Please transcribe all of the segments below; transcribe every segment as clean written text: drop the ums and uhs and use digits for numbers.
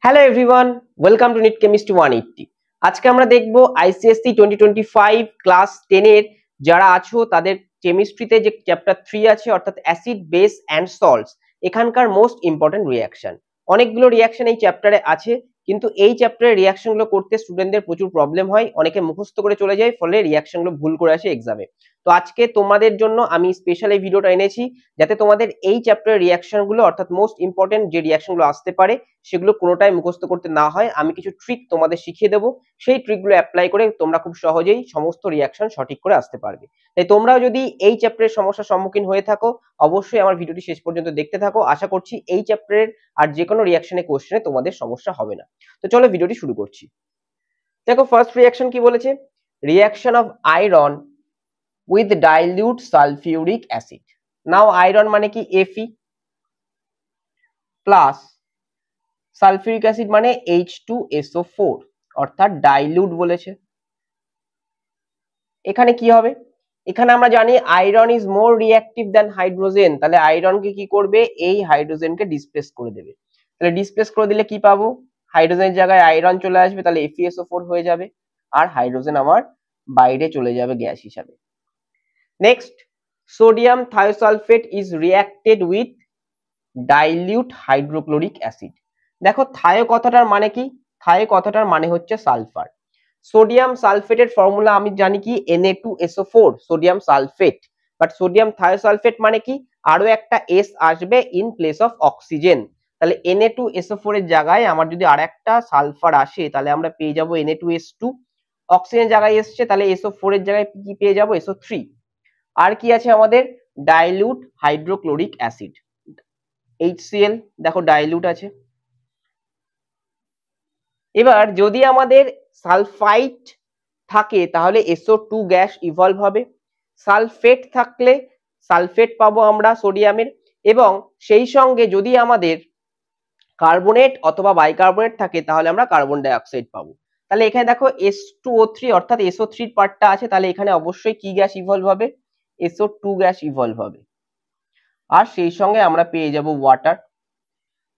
Hello everyone, welcome to NEET chemistry 180। আজকে আমরা দেখব আইসিএসসি 2025 ক্লাস 10 এর যারা আছো তাদের কেমিস্ট্রিতে যে চ্যাপ্টার 3 আছে অর্থাৎ অ্যাসিড বেস অ্যান্ড সল্টস, এখানকার মোস্ট ইম্পর্টেন্ট রিঅ্যাকশন। অনেকগুলো রিঅ্যাকশন এই চ্যাপ্টারে আছে, কিন্তু এই চ্যাপ্টারের রিঅ্যাকশনগুলো করতে স্টুডেন্টদের প্রচুর প্রবলেম হয়, অনেকে মুখস্থ করে চলে যায়, ফলে রিঅ্যাকশনগুলো ভুল করে আসে এক্সামে। তো আজকে তোমাদের জন্য আমি স্পেশাল এই ভিডিওটা এনেছি, যাতে তোমাদের এই চ্যাপ্টারের রিঅ্যাকশনগুলো অর্থাৎ মোস্ট ইম্পর্টেন্ট যে রিঅ্যাকশনগুলো আসতে পারে সেগুলো কোনোটাই মুখস্থ করতে না হয়। আমি কিছু ট্রিক তোমাদের শিখিয়ে দেবো, সেই ট্রিকগুলো অ্যাপ্লাই করে তোমরা খুব সহজেই সমস্ত রিঅ্যাকশন সঠিক করে আসতে পারবে। তাই তোমরাও যদি এই চ্যাপ্টারের সমস্যার সম্মুখীন হয়ে থাকো, অবশ্যই আমার ভিডিওটি শেষ পর্যন্ত দেখতে থাকো। আশা করছি এই চ্যাপ্টারের আর যে কোনো রিঅ্যাকশনে কোশ্চেনে তোমাদের সমস্যা হবে না। তো চলো ভিডিওটি শুরু করছি। দেখো ফার্স্ট রিঅ্যাকশন কি বলেছে, reaction of iron with dilute sulphuric acid. Now iron মানে কি Fe প্লাস সালফিউরিক অ্যাসিড মানে H2SO4 অর্থাৎ ডাইলিউট বলেছে। এখানে কি হবে, এখানে আমরা জানি iron is more reactive than hydrogen, তাহলে আয়রনকে কি করবে, এই হাইড্রোজেনকে ডিসপ্লেস করে দেবে। তাহলে ডিসপ্লেস করে দিলে কি পাবো, হাইড্রোজেনের জায়গায় আয়রন চলে আসবে, তাহলে FeSO4 হয়ে যাবে, আর হাইড্রোজেন আমার বাইরে চলে যাবে গ্যাস হিসাবে। Next, sodium thiosulphate is reacted with dilute hydrochloric acid. দেখো থায়ো কথাটার মানে কি, থায়ো কথাটার মানে হচ্ছে সালফার। সোডিয়াম সালফেটের ফর্মুলা আমি জানি কি Na2SO4 sodium sulphate, but sodium thiosulphate মানে কি আরো একটা এস আসবে ইন প্লেস অফ অক্সিজেন। তাহলে Na2SO4 এর জায়গায় আমার যদি আর একটা সালফার আসে তাহলে আমরা পেয়ে যাব Na2S2। অক্সিজেন জায়গায় এসছে, তাহলে SO4 এর জায়গায় কি পেয়ে যাব, SO3। আর কি আছে আমাদের, ডাইলিউট হাইড্রোক্লোরিক অ্যাসিড HCl, দেখো ডাইলিউট আছে। এবার যদি আমাদের সালফাইট থাকে তাহলে SO2 গ্যাস ইভলভ হবে, সালফেট থাকলে সালফেট পাবো আমরা সোডিয়ামের, এবং সেই সঙ্গে যদি আমাদের কার্বনেট অথবা বাইকার্বনেট থাকে তাহলে আমরা কার্বন ডাই অক্সাইড পাবো। তাহলে এখানে দেখো H2O3 অর্থাৎ SO3 পার্টটা আছে, তাহলে এখানে অবশ্যই কি গ্যাস ইভলভ হবে, SO2 গ্যাস ইভলভ হবে, আর সেই সঙ্গে আমরা পেয়ে যাব ওয়াটার।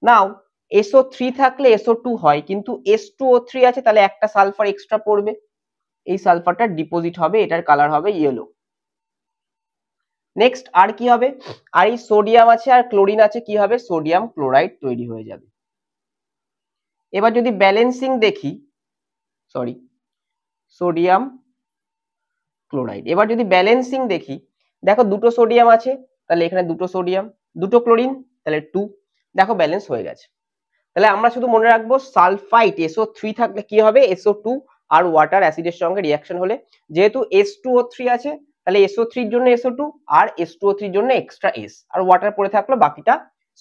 নাও SO3 থাকলে SO2 হয়, কিন্তু H2O3 আছে, তাহলে একটা সালফার এক্সট্রা পড়বে, এই সালফারটা ডিপোজিট হবে, এটার কালার হবে ইয়েলো। নেক্সট আর কি হবে, আর এই সোডিয়াম আছে আর ক্লোরিন আছে, কি হবে, সোডিয়াম ক্লোরাইড তৈরি হয়ে যাবে। এবার যদি ব্যালেন্সিং দেখি, সরি সোডিয়াম ক্লোরাইড, এবার যদি ব্যালেন্সিং দেখি, দেখো দুটো সোডিয়াম আছে, তাহলে এখানে দুটো সোডিয়াম, দুটো ক্লোরিন, তাহলে 2, দেখো ব্যালেন্স হয়ে গেছে। তাহলে আমরা শুধু মনে রাখবো সালফাইট SO3 থাকলে কি হবে, SO2 আর ওয়াটার অ্যাসিডের সঙ্গে রিঅ্যাকশন হলে, যেহেতু H2O3 আছে তাহলে SO3 এর জন্য SO2 আর H2O3 এর জন্য এক্সট্রা S, আর ওয়াটার পড়ে থাকলো বাকিটা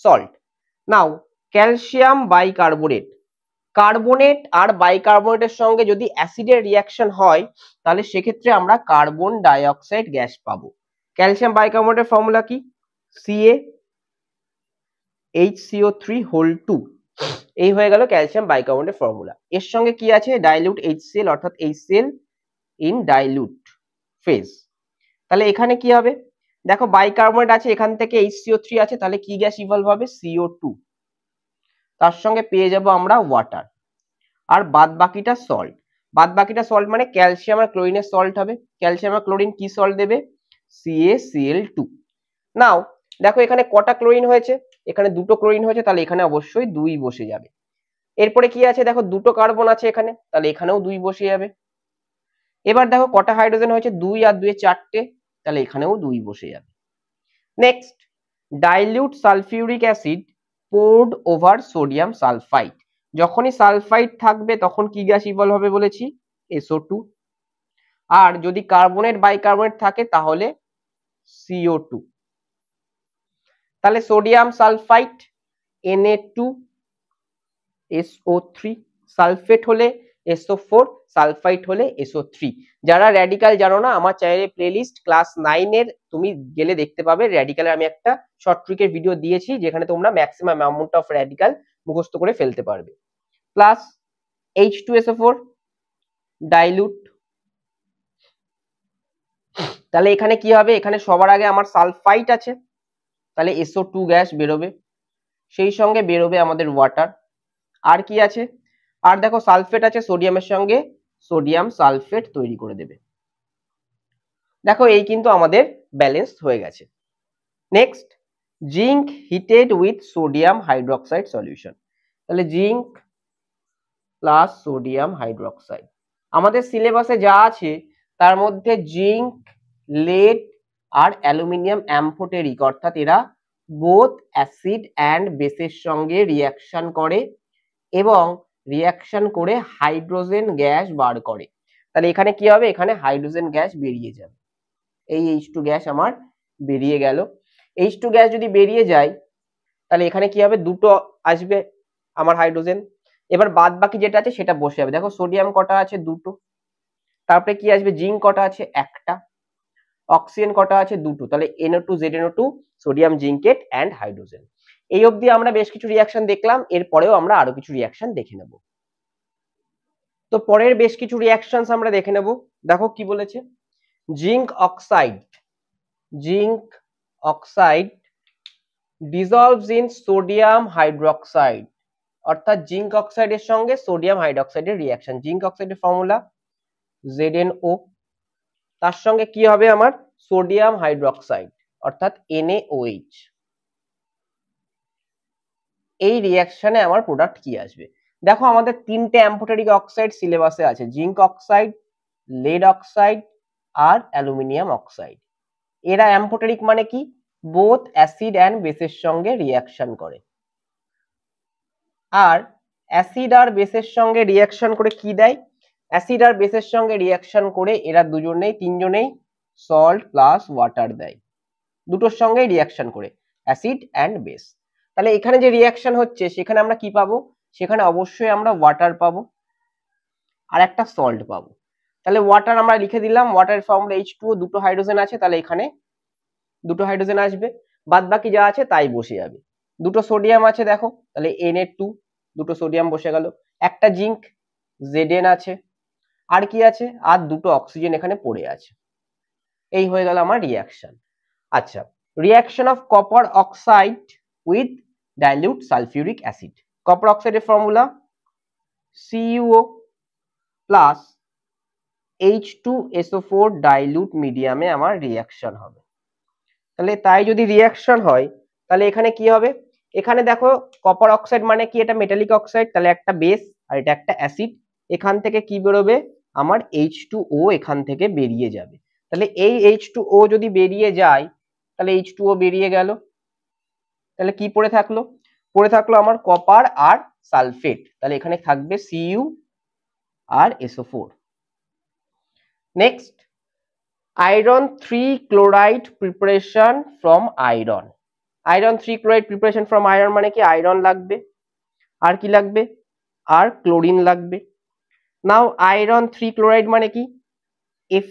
সল্ট। নাও ক্যালসিয়াম বাইকার্বনেট, কার্বনেট আর বাইকার্বনেটের সঙ্গে যদি অ্যাসিডের রিঅ্যাকশন হয় তাহলে সেক্ষেত্রে আমরা কার্বন ডাই অক্সাইড গ্যাস পাবো। ক্যালসিয়াম বাইকার্বনেটের ফর্মুলা কি, CaHCO3 হোল 2, এই হয়ে গেল ক্যালসিয়াম বাইকার্বনেটের ফর্মুলা। এর সঙ্গে কি আছে, ডাইলিউট HCl অর্থাৎ HCl ইন ডাইলিউট ফেজ। তাহলে এখানে কি হবে, দেখো বাইকার্বনেট আছে, এখান থেকে HCO3 আছে, তাহলে কি গ্যাস ইভলভ হবে, CO2, তার সঙ্গে পেয়ে যাব আমরা ওয়াটার, আর বাদ বাকিটা সল্ট। বাদ বাকিটা সল্ট মানে ক্যালসিয়াম আর ক্লোরিনের সল্ট হবে, ক্যালসিয়াম আর ক্লোরিন কি সল্ট দেবে, CaCl2। নাও দেখো এখানে কটা ক্লোরিন হয়েছে, এখানে দুটো ক্লোরিন হয়েছে, তাহলে এখানে অবশ্যই 2 বসে যাবে। এরপরে কি আছে, দেখো দুটো কার্বন আছে এখানে, তাহলে এখানেও 2 বসে যাবে। এবার দেখো কটা হাইড্রোজেন হয়েছে, 2 আর 2 4টে, তাহলে এখানেও 2 বসে যাবে। Next, dilute sulphuric acid poured over sodium sulphide, যখনই সালফাইড থাকবে তখন কি গ্যাস ইভলভ হবে বলেছি, SO2, আর যদি কার্বনেট বাইকার্বনেট থাকে তাহলে CO2। তাহলে সোডিয়াম সালফাইড Na2SO3, সালফেট হলে SO4, সালফাইট হলে SO3। যারা র্যাডিক্যাল জানো না, আমার চ্যানেলে প্লেলিস্ট ক্লাস 9 এর তুমি গেলে দেখতে পাবে, র্যাডিক্যালের আমি একটা শর্ট ট্রিকের ভিডিও দিয়েছি যেখানে তোমরা ম্যাক্সিমাম অ্যামাউন্ট অফ র্যাডিক্যাল মুখস্থ করে ফেলতে পারবে। প্লাস H2SO4 ডাইলিউট, তাহলে এখানে কি হবে, এখানে সবার আগে আমার সালফাইট আছে, তাহলে SO2 গ্যাস বেরোবে, সেই সঙ্গে বেরোবে আমাদের ওয়াটার, আর কি আছে, আর দেখো সালফেট আছে সোডিয়ামের সঙ্গে, সোডিয়াম সালফেট তৈরি করে দেবে। দেখো এই কিন্তু আমাদের ব্যালেন্স হয়ে গেছে। Next, zinc heated with sodium hydroxide solution. তাহলে জিঙ্ক প্লাস সোডিয়াম হাইড্রোক্সাইড, আমাদের সিলেবাসে যা আছে তার মধ্যে জিঙ্ক, lead আর অ্যালুমিনিয়াম অ্যাম্ফোটেরিক, অর্থাৎ এরা বোথ অ্যাসিড অ্যান্ড বেসের সঙ্গে রিয়াকশন করে এবং রিয়াকশন করে হাইড্রোজেন গ্যাস বার করে। তাহলে এখানে কি হবে, এখানে হাইড্রোজেন গ্যাস বেরিয়ে যাবে, এই H2 গ্যাস আমার বেরিয়ে গেল। H2 গ্যাস যদি বেরিয়ে যায় তাহলে এখানে কি হবে, দুটো আসবে আমার হাইড্রোজেন। এবার বাদ বাকি যেটা আছে সেটা বসে যাবে। দেখো সোডিয়াম কটা আছে, দুটো। তারপরে কি আসবে, জিঙ্ক কটা আছে, একটা। অক্সিজেন কটা আছে, দুটো। তাহলে NO2 ZNO2 sodium জিঙ্কেট and hydrogen. এই অবধি আমরা বেশ কিছু রিয়াকশন দেখলাম, এরপরেও আমরা আরো কিছু রিয়াকশন দেখে নেব। তো পরের বেশ কিছু রিয়াকশন আমরা দেখে নেব। দেখো কি বলেছে, zinc oxide, zinc oxide dissolves in sodium hydroxide, অর্থাৎ জিঙ্ক অক্সাইডের সঙ্গে সোডিয়াম হাইড্রোক্সাইডের রিয়াকশন। জিঙ্ক অক্সাইডের ফর্মুলা ZnO, তার সঙ্গে কি হবে আমার সোডিয়াম হাইড্রোক্সাইড অর্থাৎ NaOH। এই রিয়াকশনে আমার প্রোডাক্ট কি আসবে, দেখো আমাদের তিনটে অ্যাম্ফোটেরিক অক্সাইড সিলেবাসে আছে, জিঙ্ক অক্সাইড, lead অক্সাইড আর অ্যালুমিনিয়াম অক্সাইড। এরা অ্যাম্ফোটেরিক মানে কি, বোথ অ্যাসিড অ্যান্ড বেসের সঙ্গে রিয়াকশন করে, আর অ্যাসিড আর বেসের সঙ্গে রিয়াকশন করে কি দেয়, অ্যাসিড আর বেসের সঙ্গে রিয়াকশন করে এরা দুজনেই তিনজনেই সল্ট প্লাস ওয়াটার দেয়, দুটোর সঙ্গেই রিয়াকশন করে অ্যাসিড অ্যান্ড বেস। তাহলে এখানে যে রিয়াকশন হচ্ছে সেখানে আমরা কি পাবো, সেখানে অবশ্যই আমরা ওয়াটার পাবো আর একটা সল্ট পাবো। তাহলে ওয়াটার আমরা লিখে দিলাম, ওয়াটারের ফর্মুলা H2O, দুটো হাইড্রোজেন আছে, তাহলে এখানে দুটো হাইড্রোজেন আসবে, বাদ বাকি যা আছে তাই বসে যাবে। দুটো সোডিয়াম আছে দেখো, তাহলে Na2, দুটো সোডিয়াম বসে গেল। একটা জিঙ্ক Zn আছে, আর কি আছে, আর দুটো অক্সিজেন এখানে পড়ে আছে। এই হয়ে গেল আমার রিয়াকশন। আচ্ছা, reaction of copper oxide with dilute sulphuric acid. Copper অক্সাইডের formula CuO plus H2SO4 dilute মিডিয়ামে আমার রিয়াকশন হবে। তাহলে তাই যদি রিয়াকশন হয় তাহলে এখানে কি হবে, এখানে দেখো কপার অক্সাইড মানে কি, এটা মেটালিক অক্সাইড, তাহলে একটা বেস আর এটা একটা অ্যাসিড। এখান থেকে কি বেরোবে, আমার H2O এখান থেকে বেরিয়ে যাবে। তাহলে এই H2O যদি বেরিয়ে যায় তাহলে H2O বেরিয়ে গেল, তাহলে কি পড়ে থাকলো, পড়ে থাকলো আমার কপার আর সালফেট, তাহলে এখানে থাকবে Cu আর SO4। Next, iron 3 chloride preparation from iron. Iron 3 chloride preparation from iron মানে কি, আয়রন লাগবে, আর কি লাগবে, আর ক্লোরিন লাগবে। নাও আয়রন 3 ক্লোরাইড মানে কি,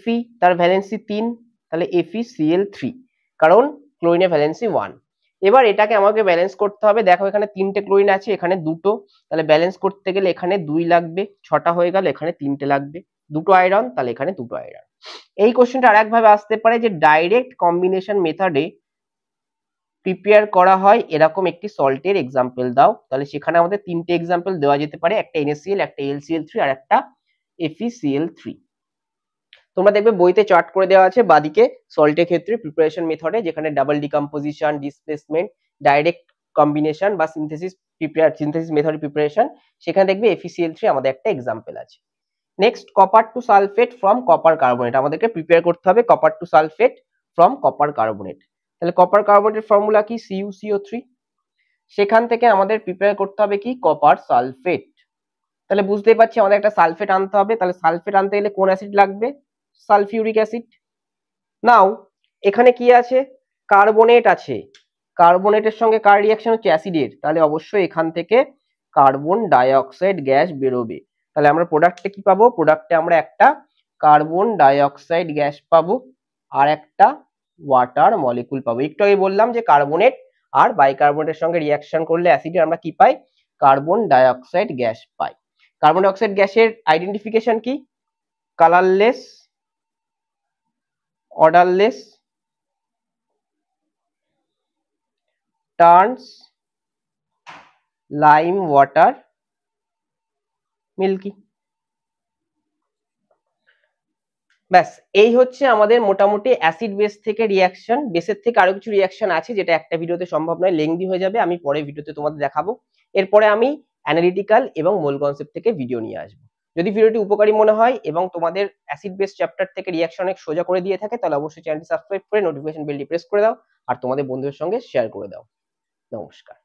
Fe, তার ভ্যালেন্সি 3, তাহলে FeCl3, কারণ ক্লোরিনের ভ্যালেন্সি 1। এবার এটাকে আমাকে ব্যালেন্স করতে হবে, দেখো এখানে তিনটে ক্লোরিন আছে, এখানে দুটো, তাহলে ব্যালেন্স করতে গেলে এখানে 2 লাগবে, 6টা হয়ে গেল, এখানে 3টে লাগবে, দুটো আয়রন, তাহলে এখানে দুটো আয়রন। এই কোশ্চেনটা আরেকভাবে আসতে পারে যে ডাইরেক্ট কম্বিনেশন মেথডে প্রিপেয়ার করা হয় এরকম একটি সল্টের এক্সাম্পল দাও, তাহলে সেখানে আমাদের তিনটে এক্সাম্পল দেওয়া যেতে পারে, একটা NaCl, একটা AlCl3 আর একটা FeCl3। তোমরা দেখবে বইতে চার্ট করে দেওয়া আছে বাদিকে সল্টের ক্ষেত্রে প্রিপারেশন মেথডে, যেখানে double decomposition, displacement, direct combination বা সিনথেসিস মেথড প্রিপারেশন, সেখানে দেখবে FeCl3 আমাদের একটা এক্সাম্পল আছে। Next, copper two sulphate from copper carbonate, আমাদেরকে প্রিপেয়ার করতে হবে copper two sulphate from copper carbonate. তাহলে কপার কার্বনেটের ফর্মুলা কি, CuCO3, সেখান থেকে আমাদের প্রিপেয়ার করতে হবে কি, কপার সালফেট। তাহলে বুঝতেই পারছি আমাদের একটা সালফেট আনতে হবে, তাহলে সালফেট আনতে গেলে কোন অ্যাসিড লাগবে, সালফিউরিক অ্যাসিড। নাও এখানে কি আছে, কার্বনেট আছে, কার্বনেটের সঙ্গে কার রিয়াকশন হচ্ছে, অ্যাসিডের, তাহলে অবশ্যই এখান থেকে কার্বন ডাই অক্সাইড গ্যাস বেরোবে। তাহলে আমরা প্রোডাক্টে কি পাবো, প্রোডাক্টে আমরা একটা কার্বন ডাই অক্সাইড গ্যাস পাবো আর একটা ওয়াটার মলিকুল পাবো। একটু আগে বললাম যে কার্বনেট আর বাইকার্বনেটের সঙ্গে রিয়াকশন করলে অ্যাসিডে আমরা কি পাই, কার্বন ডাই অক্সাইড গ্যাস পাই। কার্বন ডাই অক্সাইড গ্যাসের আইডেন্টিফিকেশন কি, colourless, odourless, turns lime water milky. ব্যাস এই হচ্ছে আমাদের মোটামুটি অ্যাসিড বেস থেকে রিয়াকশন। বেসের থেকে আরো কিছু রিয়াকশন আছে যেটা একটা ভিডিওতে সম্ভব নয়, লেংদি হয়ে যাবে, আমি পরে ভিডিওতে তোমাদের দেখাবো। এরপরে আমি অ্যানালিটিক্যাল এবং মোল কনসেপ্ট থেকে ভিডিও নিয়ে আসবো। যদি ভিডিওটি উপকারী মনে হয় এবং তোমাদের অ্যাসিড বেস চ্যাপ্টার থেকে রিয়াকশন অনেক সোজা করে দিয়ে থাকে তাহলে অবশ্যই চ্যানেলটি সাবস্ক্রাইব করে নোটিফিকেশন বেলটি প্রেস করে দাও আর তোমাদের বন্ধুদের সঙ্গে শেয়ার করে দাও। নমস্কার।